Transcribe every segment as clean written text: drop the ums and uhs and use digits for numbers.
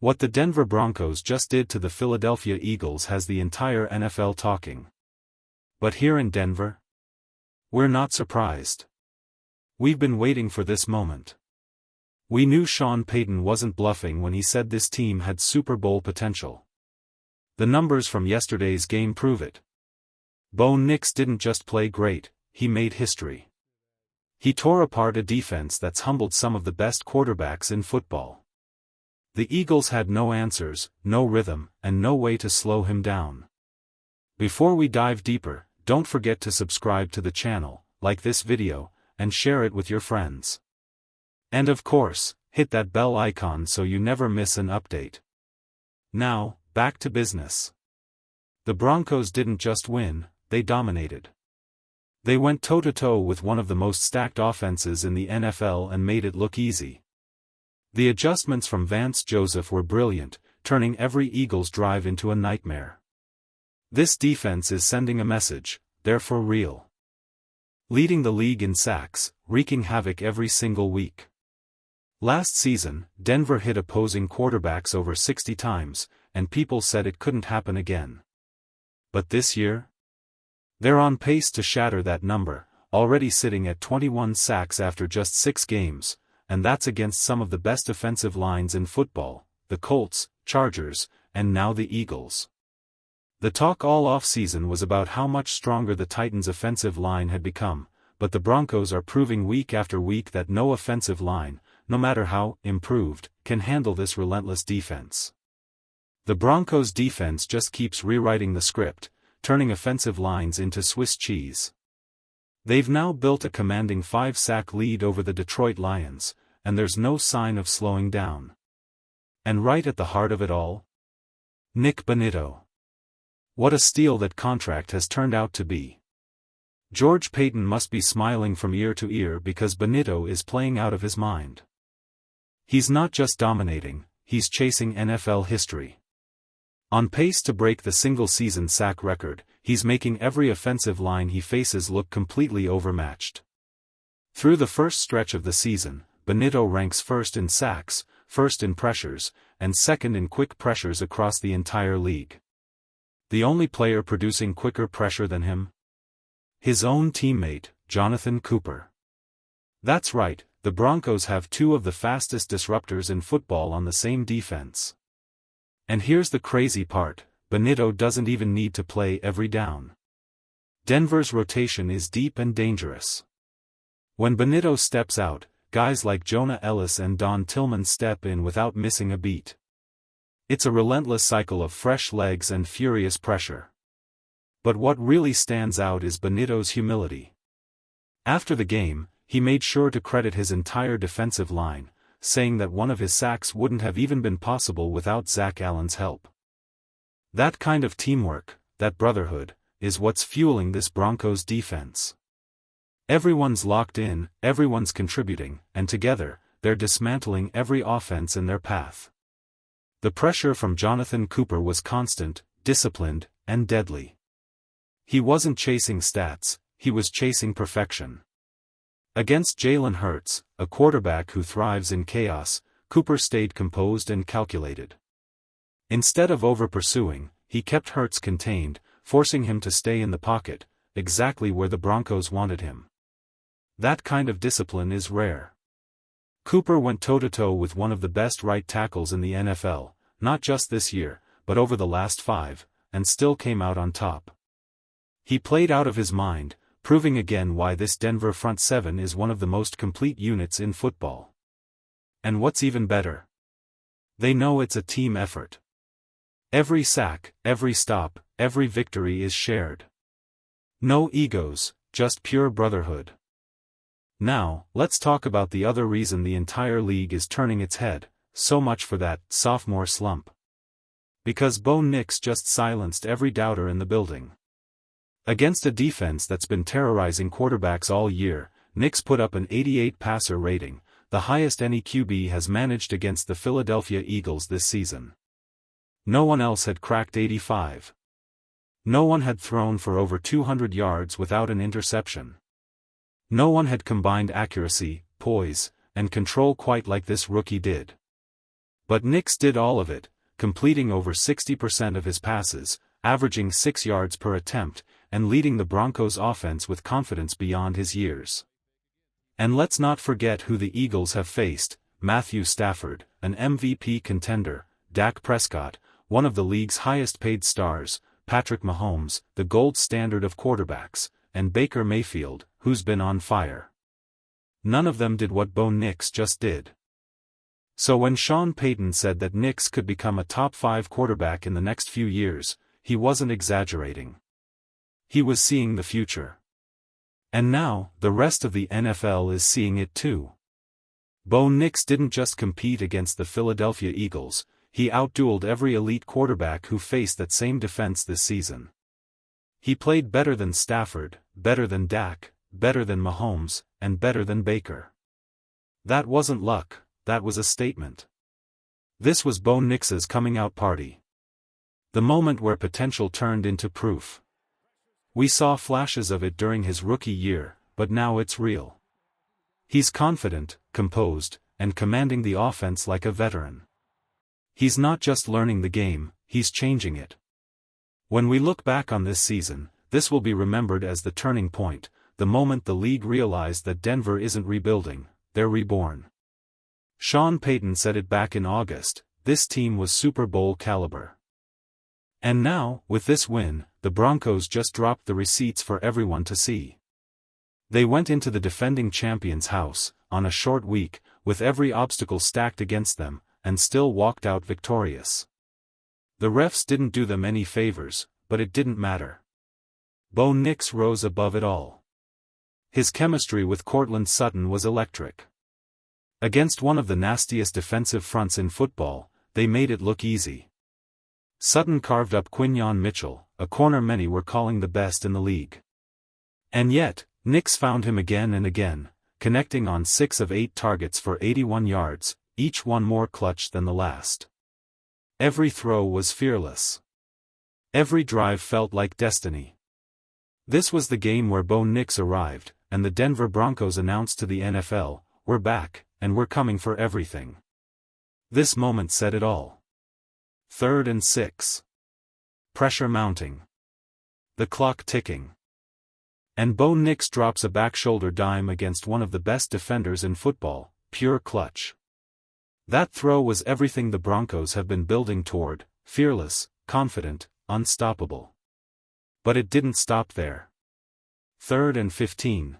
What the Denver Broncos just did to the Philadelphia Eagles has the entire NFL talking. But here in Denver, we're not surprised. We've been waiting for this moment. We knew Sean Payton wasn't bluffing when he said this team had Super Bowl potential. The numbers from yesterday's game prove it. Bo Nix didn't just play great, he made history. He tore apart a defense that's humbled some of the best quarterbacks in football. The Eagles had no answers, no rhythm, and no way to slow him down. Before we dive deeper, don't forget to subscribe to the channel, like this video, and share it with your friends. And of course, hit that bell icon so you never miss an update. Now, back to business. The Broncos didn't just win, they dominated. They went toe-to-toe with one of the most stacked offenses in the NFL and made it look easy. The adjustments from Vance were brilliant, turning every Eagles drive into a nightmare. This defense is sending a message, they're for real. Leading the league in sacks, wreaking havoc every single week. Last season, Denver hit opposing quarterbacks over 60 times, and people said it couldn't happen again. But this year? They're on pace to shatter that number, already sitting at 21 sacks after just 6 games, and that's against some of the best offensive lines in football, the Colts, Chargers, and now the Eagles. The talk all offseason was about how much stronger the Titans' offensive line had become, but the Broncos are proving week after week that no offensive line, no matter how improved, can handle this relentless defense. The Broncos' defense just keeps rewriting the script, turning offensive lines into Swiss cheese. They've now built a commanding 5-sack lead over the Detroit Lions, and there's no sign of slowing down. And right at the heart of it all? Nik Bonitto. What a steal that contract has turned out to be. George Paton must be smiling from ear to ear because Bonitto is playing out of his mind. He's not just dominating, he's chasing NFL history. On pace to break the single-season sack record, he's making every offensive line he faces look completely overmatched. Through the first stretch of the season, Bonitto ranks first in sacks, first in pressures, and second in quick pressures across the entire league. The only player producing quicker pressure than him? His own teammate, Jonathan Cooper. That's right, the Broncos have 2 of the fastest disruptors in football on the same defense. And here's the crazy part, Bonitto doesn't even need to play every down. Denver's rotation is deep and dangerous. When Bonitto steps out, guys like Jonah Ellis and Don Tillman step in without missing a beat. It's a relentless cycle of fresh legs and furious pressure. But what really stands out is Bonitto's humility. After the game, he made sure to credit his entire defensive line, saying that one of his sacks wouldn't have even been possible without Zach Allen's help. That kind of teamwork, that brotherhood, is what's fueling this Broncos defense. Everyone's locked in, everyone's contributing, and together, they're dismantling every offense in their path. The pressure from Jonathan Cooper was constant, disciplined, and deadly. He wasn't chasing stats, he was chasing perfection. Against Jalen Hurts, a quarterback who thrives in chaos, Cooper stayed composed and calculated. Instead of over-pursuing, he kept Hurts contained, forcing him to stay in the pocket, exactly where the Broncos wanted him. That kind of discipline is rare. Cooper went toe-to-toe with one of the best right tackles in the NFL, not just this year, but over the last 5, and still came out on top. He played out of his mind, proving again why this Denver front 7 is one of the most complete units in football. And what's even better? They know it's a team effort. Every sack, every stop, every victory is shared. No egos, just pure brotherhood. Now, let's talk about the other reason the entire league is turning its head, so much for that sophomore slump. Because Bo Nix just silenced every doubter in the building. Against a defense that's been terrorizing quarterbacks all year, Nix put up an 88 passer rating, the highest any QB has managed against the Philadelphia Eagles this season. No one else had cracked 85. No one had thrown for over 200 yards without an interception. No one had combined accuracy, poise, and control quite like this rookie did. But Nix did all of it, completing over 60% of his passes, averaging 6 yards per attempt, and leading the Broncos' offense with confidence beyond his years. And let's not forget who the Eagles have faced: Matthew Stafford, an MVP contender; Dak Prescott, one of the league's highest-paid stars; Patrick Mahomes, the gold standard of quarterbacks; and Baker Mayfield, who's been on fire. None of them did what Bo Nix just did. So when Sean Payton said that Nix could become a top-5 quarterback in the next few years, he wasn't exaggerating. He was seeing the future. And now, the rest of the NFL is seeing it too. Bo Nix didn't just compete against the Philadelphia Eagles, he outdueled every elite quarterback who faced that same defense this season. He played better than Stafford, better than Dak, better than Mahomes, and better than Baker. That wasn't luck, that was a statement. This was Bo Nix's coming-out party. The moment where potential turned into proof. We saw flashes of it during his rookie year, but now it's real. He's confident, composed, and commanding the offense like a veteran. He's not just learning the game, he's changing it. When we look back on this season, this will be remembered as the turning point, the moment the league realized that Denver isn't rebuilding, they're reborn. Sean Payton said it back in August: this team was Super Bowl caliber. And now, with this win, the Broncos just dropped the receipts for everyone to see. They went into the defending champion's house, on a short week, with every obstacle stacked against them, and still walked out victorious. The refs didn't do them any favors, but it didn't matter. Bo Nix rose above it all. His chemistry with Courtland Sutton was electric. Against one of the nastiest defensive fronts in football, they made it look easy. Sutton carved up Quinyon Mitchell, a corner many were calling the best in the league. And yet, Nix found him again and again, connecting on 6 of 8 targets for 81 yards, each one more clutch than the last. Every throw was fearless. Every drive felt like destiny. This was the game where Bo Nix arrived, and the Denver Broncos announced to the NFL, "We're back, and we're coming for everything." This moment said it all. 3rd and 6. Pressure mounting. The clock ticking. And Bo Nix drops a back-shoulder dime against one of the best defenders in football, pure clutch. That throw was everything the Broncos have been building toward: fearless, confident, unstoppable. But it didn't stop there. 3rd and 15.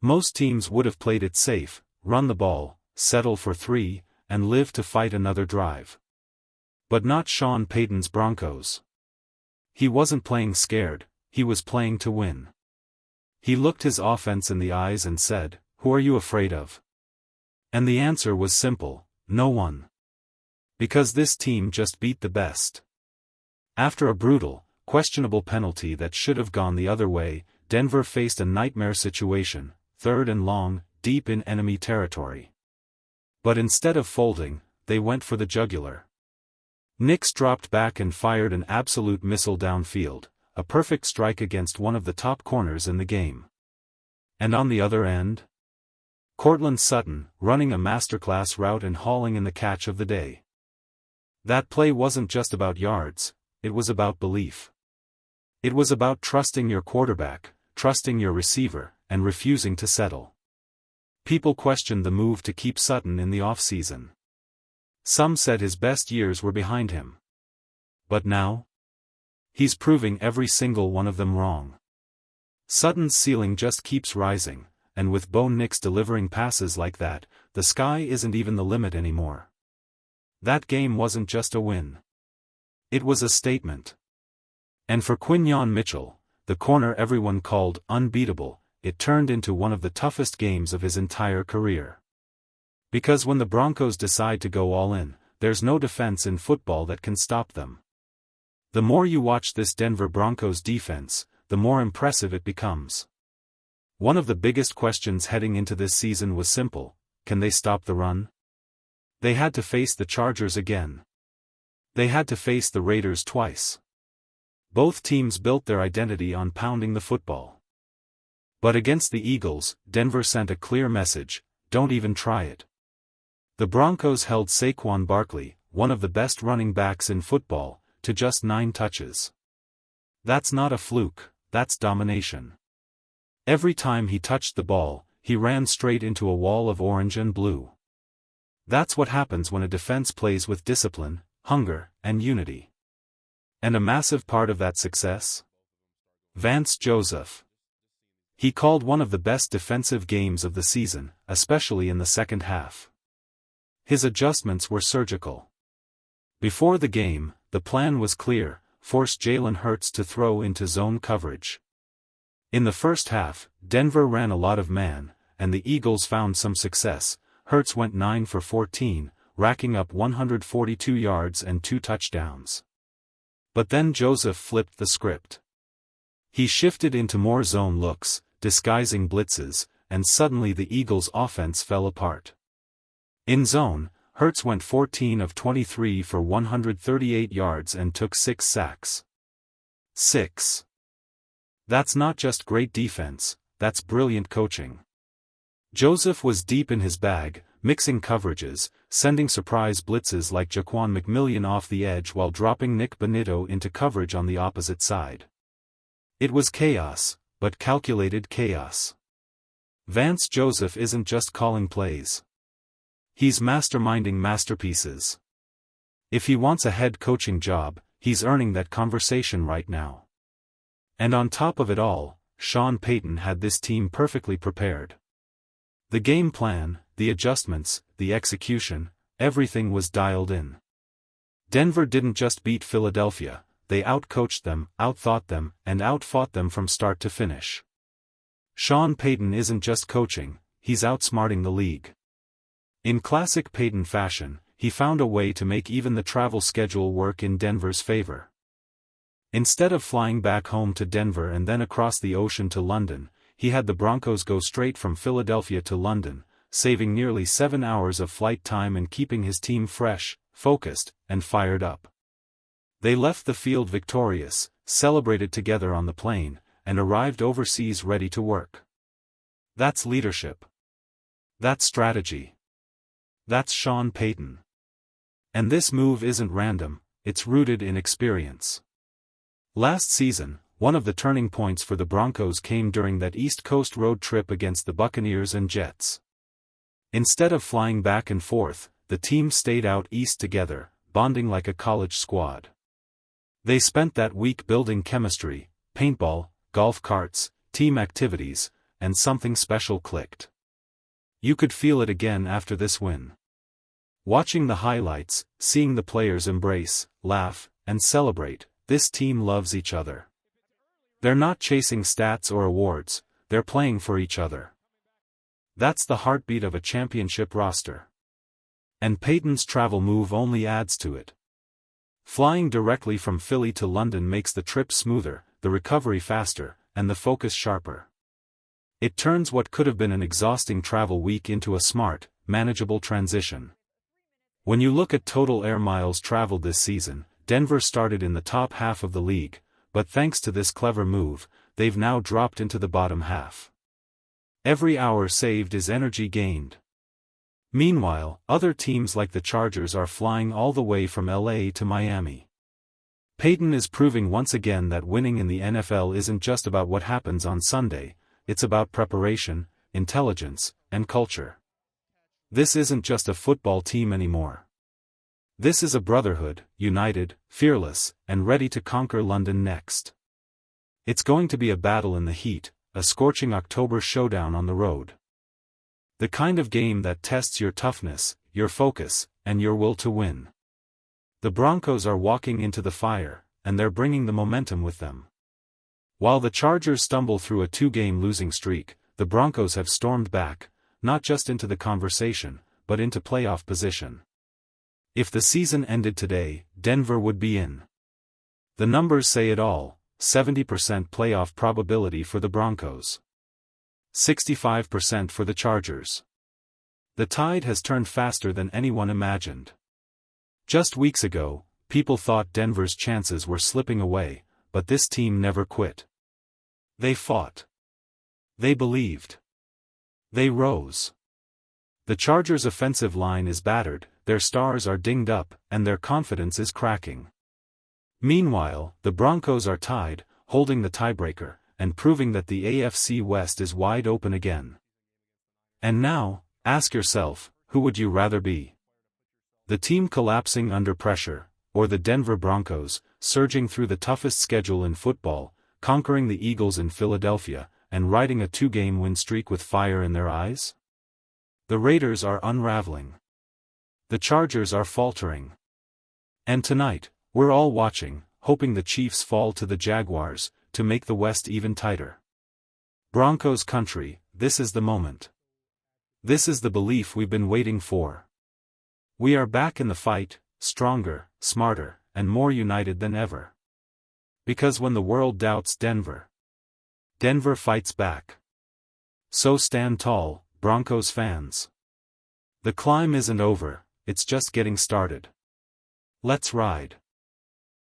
Most teams would have played it safe, run the ball, settle for 3, and live to fight another drive. But not Sean Payton's Broncos. He wasn't playing scared, he was playing to win. He looked his offense in the eyes and said, "Who are you afraid of?" And the answer was simple: no one. Because this team just beat the best. After a brutal, questionable penalty that should have gone the other way, Denver faced a nightmare situation: 3rd and long, deep in enemy territory. But instead of folding, they went for the jugular. Nix dropped back and fired an absolute missile downfield, a perfect strike against one of the top corners in the game. And on the other end? Courtland Sutton, running a masterclass route and hauling in the catch of the day. That play wasn't just about yards, it was about belief. It was about trusting your quarterback, trusting your receiver, and refusing to settle. People questioned the move to keep Sutton in the offseason. Some said his best years were behind him. But now? He's proving every single one of them wrong. Sutton's ceiling just keeps rising, and with Bo Nix delivering passes like that, the sky isn't even the limit anymore. That game wasn't just a win. It was a statement. And for Quinyon Mitchell, the corner everyone called unbeatable, it turned into one of the toughest games of his entire career. Because when the Broncos decide to go all in, there's no defense in football that can stop them. The more you watch this Denver Broncos defense, the more impressive it becomes. One of the biggest questions heading into this season was simple: can they stop the run? They had to face the Chargers again. They had to face the Raiders twice. Both teams built their identity on pounding the football. But against the Eagles, Denver sent a clear message: don't even try it. The Broncos held Saquon Barkley, one of the best running backs in football, to just 9 touches. That's not a fluke, that's domination. Every time he touched the ball, he ran straight into a wall of orange and blue. That's what happens when a defense plays with discipline, hunger, and unity. And a massive part of that success? Vance Joseph. He called one of the best defensive games of the season, especially in the second half. His adjustments were surgical. Before the game, the plan was clear: force Jalen Hurts to throw into zone coverage. In the first half, Denver ran a lot of man, and the Eagles found some success. Hurts went 9 for 14, racking up 142 yards and 2 touchdowns. But then Joseph flipped the script. He shifted into more zone looks, disguising blitzes, and suddenly the Eagles' offense fell apart. In zone, Hurts went 14 of 23 for 138 yards and took 6 sacks. 6. That's not just great defense, that's brilliant coaching. Joseph was deep in his bag, mixing coverages, sending surprise blitzes like Jaquan McMillian off the edge while dropping Nick Bonitto into coverage on the opposite side. It was chaos, but calculated chaos. Vance Joseph isn't just calling plays. He's masterminding masterpieces. If he wants a head coaching job, he's earning that conversation right now. And on top of it all, Sean Payton had this team perfectly prepared. The game plan, the adjustments, the execution, everything was dialed in. Denver didn't just beat Philadelphia, they outcoached them, outthought them, and outfought them from start to finish. Sean Payton isn't just coaching, he's outsmarting the league. In classic Payton fashion, he found a way to make even the travel schedule work in Denver's favor. Instead of flying back home to Denver and then across the ocean to London, he had the Broncos go straight from Philadelphia to London, saving nearly 7 hours of flight time and keeping his team fresh, focused, and fired up. They left the field victorious, celebrated together on the plane, and arrived overseas ready to work. That's leadership. That's strategy. That's Sean Payton. And this move isn't random, it's rooted in experience. Last season, one of the turning points for the Broncos came during that East Coast road trip against the Buccaneers and Jets. Instead of flying back and forth, the team stayed out east together, bonding like a college squad. They spent that week building chemistry, paintball, golf carts, team activities, and something special clicked. You could feel it again after this win. Watching the highlights, seeing the players embrace, laugh, and celebrate, this team loves each other. They're not chasing stats or awards, they're playing for each other. That's the heartbeat of a championship roster. And Payton's travel move only adds to it. Flying directly from Philly to London makes the trip smoother, the recovery faster, and the focus sharper. It turns what could have been an exhausting travel week into a smart, manageable transition. When you look at total air miles traveled this season, Denver started in the top half of the league, but thanks to this clever move, they've now dropped into the bottom half. Every hour saved is energy gained. Meanwhile, other teams like the Chargers are flying all the way from LA to Miami. Payton is proving once again that winning in the NFL isn't just about what happens on Sunday, it's about preparation, intelligence, and culture. This isn't just a football team anymore. This is a brotherhood, united, fearless, and ready to conquer London next. It's going to be a battle in the heat, a scorching October showdown on the road. The kind of game that tests your toughness, your focus, and your will to win. The Broncos are walking into the fire, and they're bringing the momentum with them. While the Chargers stumble through a 2-game losing streak, the Broncos have stormed back, not just into the conversation, but into playoff position. If the season ended today, Denver would be in. The numbers say it all: 70% playoff probability for the Broncos. 65% for the Chargers. The tide has turned faster than anyone imagined. Just weeks ago, people thought Denver's chances were slipping away, but this team never quit. They fought. They believed. They rose. The Chargers' offensive line is battered, their stars are dinged up, and their confidence is cracking. Meanwhile, the Broncos are tied, holding the tiebreaker, and proving that the AFC West is wide open again. And now, ask yourself, who would you rather be? The team collapsing under pressure, or the Denver Broncos, surging through the toughest schedule in football, conquering the Eagles in Philadelphia, and riding a 2-game win streak with fire in their eyes? The Raiders are unraveling. The Chargers are faltering. And tonight, we're all watching, hoping the Chiefs fall to the Jaguars, to make the West even tighter. Broncos country, this is the moment. This is the belief we've been waiting for. We are back in the fight, stronger, smarter, and more united than ever. Because when the world doubts Denver, Denver fights back. So stand tall, Broncos fans. The climb isn't over, it's just getting started. Let's ride.